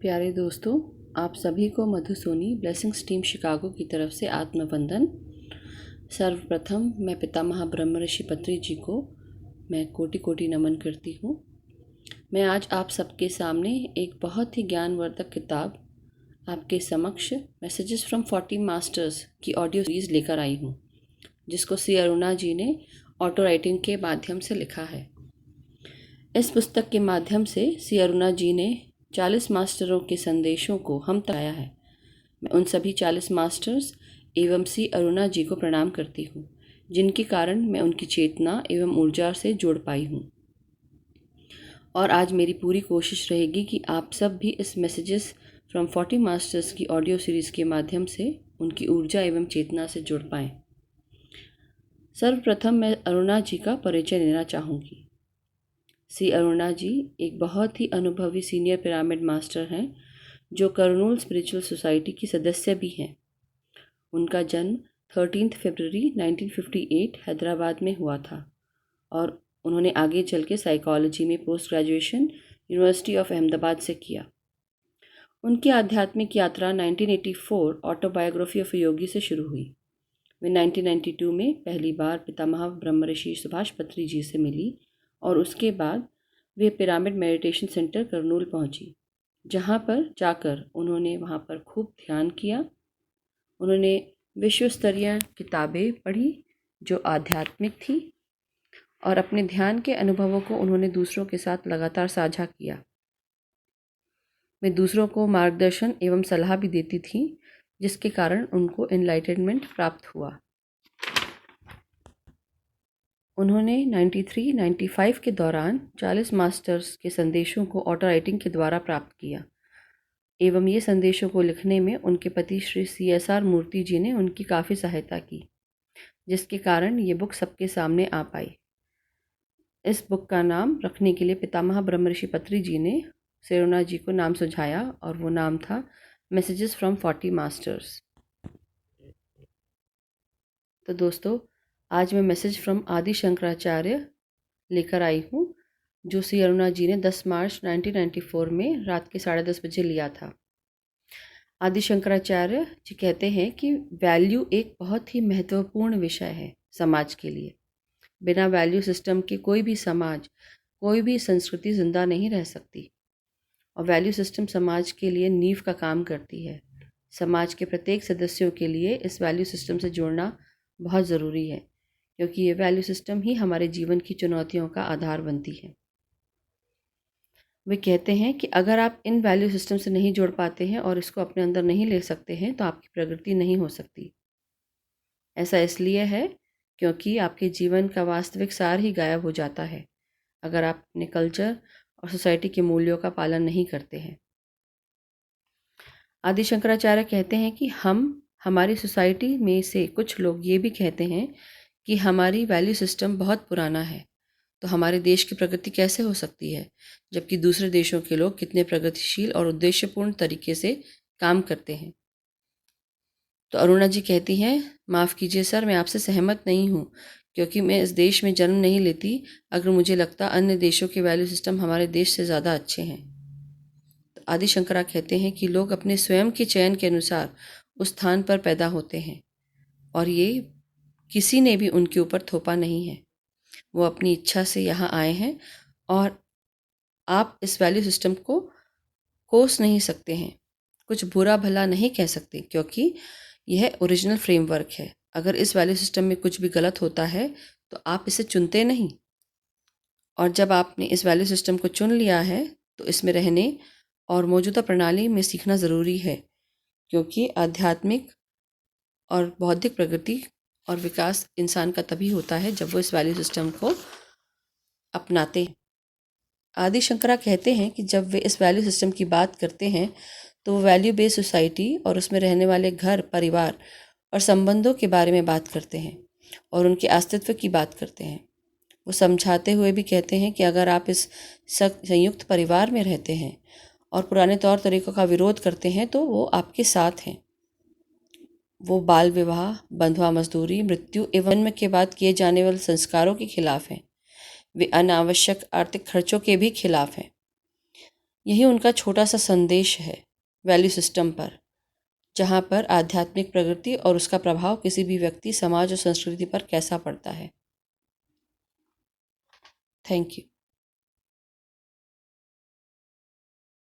प्यारे दोस्तों, आप सभी को मधुसोनी ब्लेसिंग्स टीम शिकागो की तरफ से आत्मवंदन। सर्वप्रथम मैं पितामह ब्रह्म ऋषि पत्री जी को मैं कोटि कोटि नमन करती हूँ। मैं आज आप सबके सामने एक बहुत ही ज्ञानवर्धक किताब आपके समक्ष मैसेजेस फ्रॉम 40 मास्टर्स की ऑडियो सीरीज़ लेकर आई हूँ, जिसको सी अरुणा जी ने ऑटो राइटिंग के माध्यम से लिखा है। इस पुस्तक के माध्यम से सी अरुणा जी ने 40 मास्टरों के संदेशों को हम तक आया है। मैं उन सभी 40 मास्टर्स एवं सी अरुणा जी को प्रणाम करती हूँ, जिनके कारण मैं उनकी चेतना एवं ऊर्जा से जुड़ पाई हूँ। और आज मेरी पूरी कोशिश रहेगी कि आप सब भी इस मैसेजेस फ्रॉम 40 मास्टर्स की ऑडियो सीरीज़ के माध्यम से उनकी ऊर्जा एवं चेतना से जुड़ पाएँ। सर्वप्रथम मैं अरुणा जी का परिचय देना चाहूँगी। सी अरुणा जी एक बहुत ही अनुभवी सीनियर पिरामिड मास्टर हैं, जो कर्नूल स्पिरिचुअल सोसाइटी की सदस्य भी हैं। उनका जन्म 13 फरवरी 1958 हैदराबाद में हुआ था और उन्होंने आगे चल के साइकोलॉजी में post graduation university of Ahmedabad से किया। उनकी आध्यात्मिक यात्रा 1984 ऑटोबायोग्राफी ऑफ योगी से शुरू हुई। वे 1992 में पहली बार पितामह ब्रह्म ऋषि सुभाष पत्री जी से मिली और उसके बाद वे पिरामिड मेडिटेशन सेंटर करनूल पहुंची, जहां पर जाकर उन्होंने वहां पर खूब ध्यान किया। उन्होंने विश्व स्तरीय किताबें पढ़ी जो आध्यात्मिक थी और अपने ध्यान के अनुभवों को उन्होंने दूसरों के साथ लगातार साझा किया। वे दूसरों को मार्गदर्शन एवं सलाह भी देती थीं, जिसके कारण उनको एनलाइटनमेंट प्राप्त हुआ। उन्होंने 93-95 के दौरान 40 मास्टर्स के संदेशों को ऑटो राइटिंग के द्वारा प्राप्त किया एवं ये संदेशों को लिखने में उनके पति श्री CSR मूर्ति जी ने उनकी काफ़ी सहायता की, जिसके कारण ये बुक सबके सामने आ पाई। इस बुक का नाम रखने के लिए पितामह ब्रह्म ऋषि पत्री जी ने सी अरुणा जी को नाम सुझाया और वो नाम था मैसेजेस फ्रॉम 40 मास्टर्स। तो दोस्तों, आज मैं मैसेज फ्रॉम आदि शंकराचार्य लेकर आई हूँ, जो सी अरुणा जी ने 10 मार्च 1994 में रात के 10:30 बजे लिया था। आदि शंकराचार्य जी कहते हैं कि वैल्यू एक बहुत ही महत्वपूर्ण विषय है समाज के लिए। बिना वैल्यू सिस्टम के कोई भी समाज, कोई भी संस्कृति जिंदा नहीं रह सकती। और वैल्यू सिस्टम समाज के लिए नींव का काम करती है। समाज के प्रत्येक सदस्यों के लिए इस वैल्यू सिस्टम से जुड़ना बहुत ज़रूरी है, क्योंकि ये वैल्यू सिस्टम ही हमारे जीवन की चुनौतियों का आधार बनती है। वे कहते हैं कि अगर आप इन वैल्यू सिस्टम से नहीं जुड़ पाते हैं और इसको अपने अंदर नहीं ले सकते हैं, तो आपकी प्रगति नहीं हो सकती। ऐसा इसलिए है क्योंकि आपके जीवन का वास्तविक सार ही गायब हो जाता है अगर आप अपने कल्चर और सोसाइटी के मूल्यों का पालन नहीं करते हैं। आदि शंकराचार्य कहते हैं कि हमारी सोसाइटी में से कुछ लोग ये भी कहते हैं कि हमारी वैल्यू सिस्टम बहुत पुराना है, तो हमारे देश की प्रगति कैसे हो सकती है, जबकि दूसरे देशों के लोग कितने प्रगतिशील और उद्देश्यपूर्ण तरीके से काम करते हैं। तो अरुणा जी कहती हैं, माफ़ कीजिए सर, मैं आपसे सहमत नहीं हूँ, क्योंकि मैं इस देश में जन्म नहीं लेती अगर मुझे लगता अन्य देशों के वैल्यू सिस्टम हमारे देश से ज़्यादा अच्छे हैं। तो आदि शंकरा कहते हैं कि लोग अपने स्वयं के चयन के अनुसार उस स्थान पर पैदा होते हैं और ये किसी ने भी उनके ऊपर थोपा नहीं है। वो अपनी इच्छा से यहाँ आए हैं और आप इस वैल्यू सिस्टम को कोस नहीं सकते हैं, कुछ बुरा भला नहीं कह सकते, क्योंकि यह ओरिजिनल फ्रेमवर्क है। अगर इस वैल्यू सिस्टम में कुछ भी गलत होता है तो आप इसे चुनते नहीं, और जब आपने इस वैल्यू सिस्टम को चुन लिया है तो इसमें रहने और मौजूदा प्रणाली में सीखना ज़रूरी है, क्योंकि आध्यात्मिक और बौद्धिक प्रगति और विकास इंसान का तभी होता है जब वो इस वैल्यू सिस्टम को अपनाते हैं। आदि शंकरा कहते हैं कि जब वे इस वैल्यू सिस्टम की बात करते हैं तो वो वैल्यू बेस्ड सोसाइटी और उसमें रहने वाले घर, परिवार और संबंधों के बारे में बात करते हैं और उनके अस्तित्व की बात करते हैं। वो समझाते हुए भी कहते हैं कि अगर आप इस संयुक्त परिवार में रहते हैं और पुराने तौर तरीकों का विरोध करते हैं तो वो आपके साथ हैं। वो बाल विवाह, बंधुआ मजदूरी, मृत्यु एवं जन्म के बाद किए जाने वाले संस्कारों के खिलाफ हैं। वे अनावश्यक आर्थिक खर्चों के भी खिलाफ हैं। यही उनका छोटा सा संदेश है वैल्यू सिस्टम पर, जहाँ पर आध्यात्मिक प्रगति और उसका प्रभाव किसी भी व्यक्ति, समाज और संस्कृति पर कैसा पड़ता है। Thank you.